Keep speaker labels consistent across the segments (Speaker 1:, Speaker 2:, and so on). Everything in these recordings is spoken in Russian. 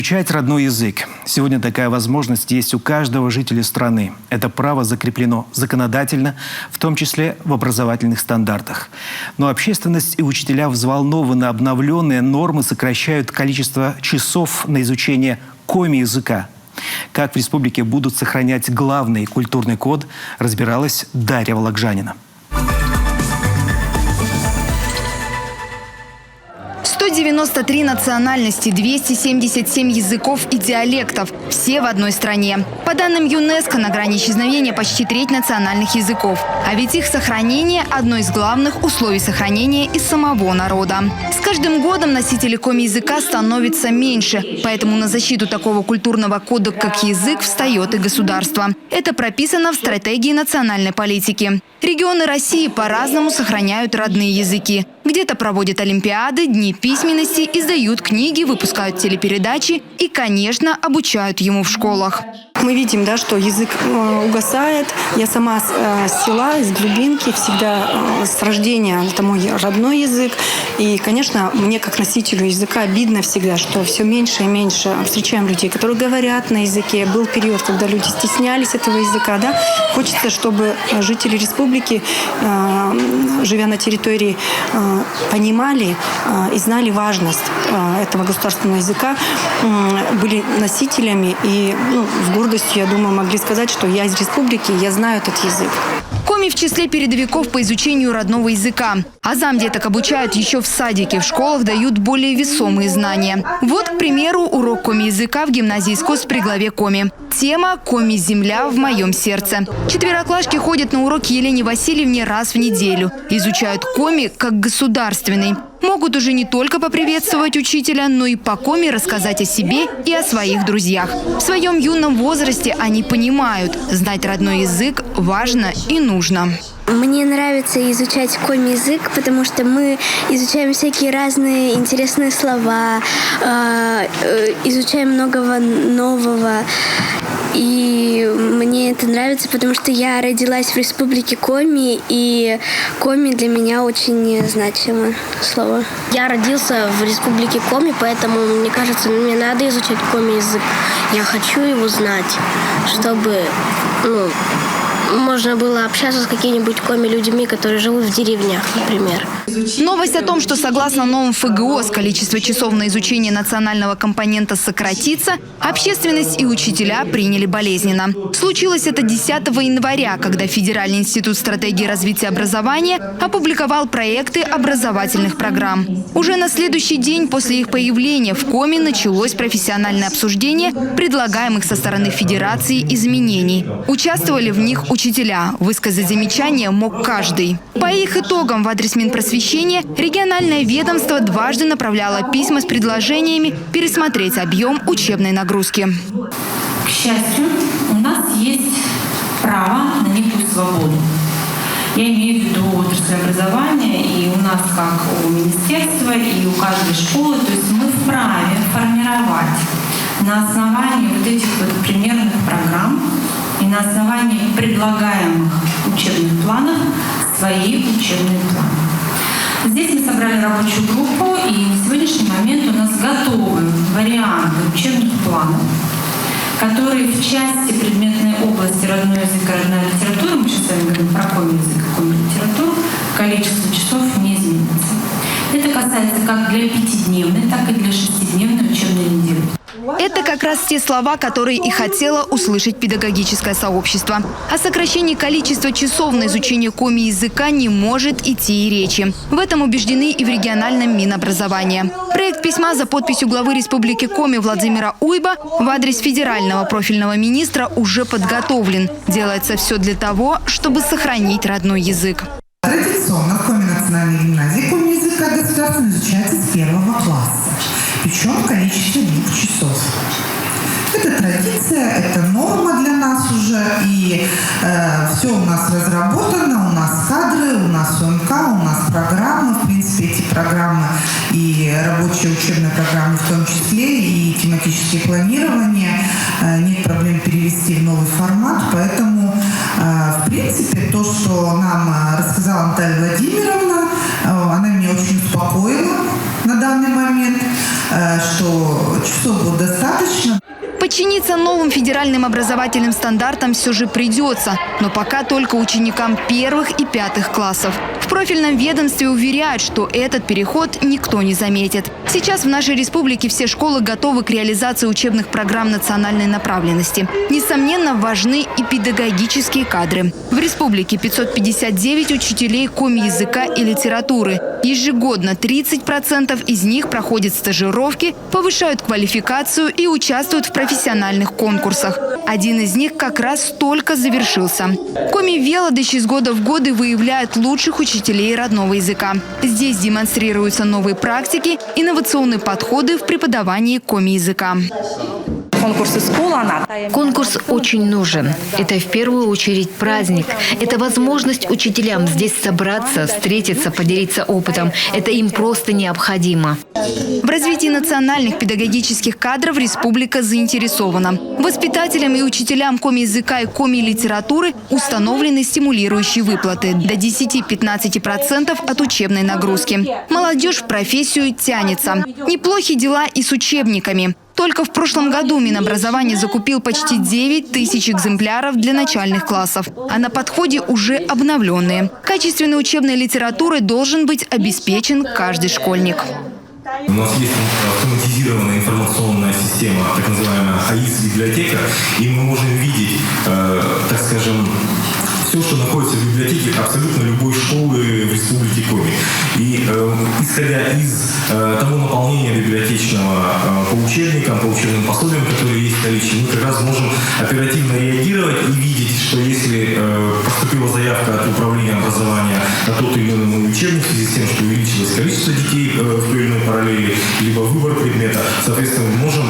Speaker 1: Изучать родной язык. Сегодня такая возможность есть у каждого жителя страны. Это право закреплено законодательно, в том числе в образовательных стандартах. Но общественность и учителя взволнованы. Обновленные нормы сокращают количество часов на изучение коми-языка. Как в республике будут сохранять главный культурный код, разбиралась Дарья Вологжанина.
Speaker 2: 193 национальности, 277 языков и диалектов. Все в одной стране. По данным ЮНЕСКО, на грани исчезновения почти треть национальных языков. А ведь их сохранение – одно из главных условий сохранения и самого народа. С каждым годом носителей коми-языка становится меньше. Поэтому на защиту такого культурного кода, как язык, встает и государство. Это прописано в стратегии национальной политики. Регионы России по-разному сохраняют родные языки. Где-то проводят олимпиады, дни письменности, издают книги, выпускают телепередачи и, конечно, обучают ему в школах.
Speaker 3: Мы видим, что язык угасает. Я сама с села, из глубинки, всегда с рождения это мой родной язык. И, конечно, мне как носителю языка обидно всегда, что все меньше и меньше встречаем людей, которые говорят на языке. Был период, когда люди стеснялись этого языка. Хочется, чтобы жители республики, живя на территории, понимали и знали важность этого государственного языка, были носителями и в гордостью, я думаю, могли сказать, что я из республики, я знаю этот язык.
Speaker 2: Коми в числе передовиков по изучению родного языка. А замдеток обучают еще в садике, в школах дают более весомые знания. Вот, к примеру, урок коми-языка в гимназии искусств при главе Коми. Тема «Коми-земля в моем сердце». Четвероклашки ходят на уроки Елене Васильевне раз в неделю. Изучают коми как государственный. Могут уже не только поприветствовать учителя, но и по коми рассказать о себе и о своих друзьях. В своем юном возрасте они понимают, знать родной язык важно и нужно.
Speaker 4: Мне нравится изучать коми-язык, потому что мы изучаем всякие разные интересные слова, изучаем многого нового. И мне это нравится, потому что я родилась в республике Коми, и коми для меня очень значимое слово. Я родился в республике Коми, поэтому, мне кажется, мне надо изучать коми-язык. Я хочу его знать, чтобы можно было общаться с какими-нибудь коми-людьми, которые живут в деревнях, например.
Speaker 2: Новость о том, что согласно новым ФГОС количество часов на изучение национального компонента сократится, общественность и учителя приняли болезненно. Случилось это 10 января, когда Федеральный институт стратегии развития образования опубликовал проекты образовательных программ. Уже на следующий день после их появления в Коми началось профессиональное обсуждение предлагаемых со стороны Федерации изменений. Участвовали в них учителя. Высказать замечания мог каждый. По их итогам в адрес Минпросвещения региональное ведомство дважды направляло письма с предложениями пересмотреть объем учебной нагрузки.
Speaker 5: К счастью, у нас есть право на некую свободу. Я имею в виду отрасль образования, и у нас, как у министерства, и у каждой школы, то есть мы вправе формировать на основании вот этих примерных программ и на основании предлагаемых учебных планов свои учебные планы. Здесь мы собрали рабочую группу, и на сегодняшний момент у нас готовы варианты учебных планов, которые в части предметной области родной язык и родная литература, мы сейчас с вами говорим про коми-язык и коми-литературу, количество часов не изменится. Это касается как для 5-дневной, так и для 6-дневной учебной недели.
Speaker 2: Это как раз те слова, которые и хотело услышать педагогическое сообщество. О сокращении количества часов на изучение коми-языка не может идти и речи. В этом убеждены и в региональном Минобразования. Проект письма за подписью главы Республики Коми Владимира Уйба в адрес федерального профильного министра уже подготовлен. Делается все для того, чтобы сохранить родной язык.
Speaker 6: Традиционно в Коми национальной гимназии коми-язык как государственно изучается с 1 класса. Причем в количестве 2 часов. Это традиция, это норма для нас уже, и все у нас разработано, у нас кадры, у нас ОМК, у нас программы, в принципе, эти программы и рабочие учебные программы в том числе, и тематические планирования, нет проблем перевести в новый формат, поэтому, в принципе, то, что нам рассказала Наталья Владимировна, она меня очень успокоила на данный момент. что часов будет достаточно.
Speaker 2: Подчиниться новым федеральным образовательным стандартам все же придется, но пока только ученикам 1 и 5 классов. В профильном ведомстве уверяют, что этот переход никто не заметит. Сейчас в нашей республике все школы готовы к реализации учебных программ национальной направленности. Несомненно, важны и педагогические кадры. В республике 559 учителей коми-языка и литературы. Ежегодно 30% из них проходят стажировки, повышают квалификацию и участвуют в профессиональных конкурсах. Один из них как раз только завершился. Коми-велодыщи из года в годы выявляют лучших учителей родного языка. Здесь демонстрируются новые практики, инновационные подходы в преподавании коми-языка.
Speaker 7: Конкурс очень нужен. Это в первую очередь праздник. Это возможность учителям здесь собраться, встретиться, поделиться опытом. Это им просто необходимо.
Speaker 2: В развитии национальных педагогических кадров республика заинтересована. Воспитателям и учителям коми-языка и коми-литературы установлены стимулирующие выплаты до 10-15% от учебной нагрузки. Молодежь в профессию тянется. Неплохи дела и с учебниками. Только в прошлом году Минобразование закупил почти 9 тысяч экземпляров для начальных классов, а на подходе уже обновленные. Качественной учебной литературой должен быть обеспечен каждый школьник.
Speaker 8: У нас есть автоматизированная информационная система, так называемая АИС-библиотека, и мы можем видеть, так скажем, все, что находится в библиотеке абсолютно любой школы в Республике Коми. И исходя из того наполнения библиотечного по учебникам, по учебным пособиям, которые есть в наличии, мы как раз можем оперативно реагировать и видеть, что если поступила заявка от управления образования на тот или иной учебник в связи с тем, что увеличилось количество детей в той или иной параллели, либо выбор предмета, соответственно, мы можем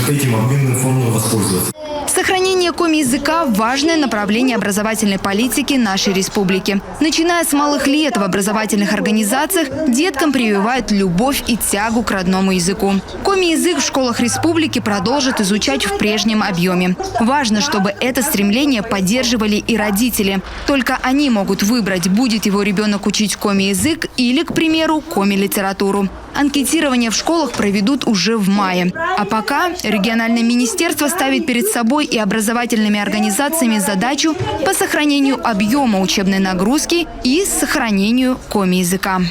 Speaker 8: этим обменным формулам воспользоваться.
Speaker 2: Сохранение коми-языка – важное направление образовательной политики нашей республики. Начиная с малых лет в образовательных организациях деткам прививают любовь и тягу к родному языку. Коми-язык в школах республики продолжат изучать в прежнем объеме. Важно, чтобы это стремление поддерживали и родители. Только они могут выбрать, будет его ребенок учить коми-язык или, к примеру, коми-литературу. Анкетирование в школах проведут уже в мае. А пока региональное министерство ставит перед собой и образовательными организациями задачу по сохранению объема учебной нагрузки и сохранению коми-языка.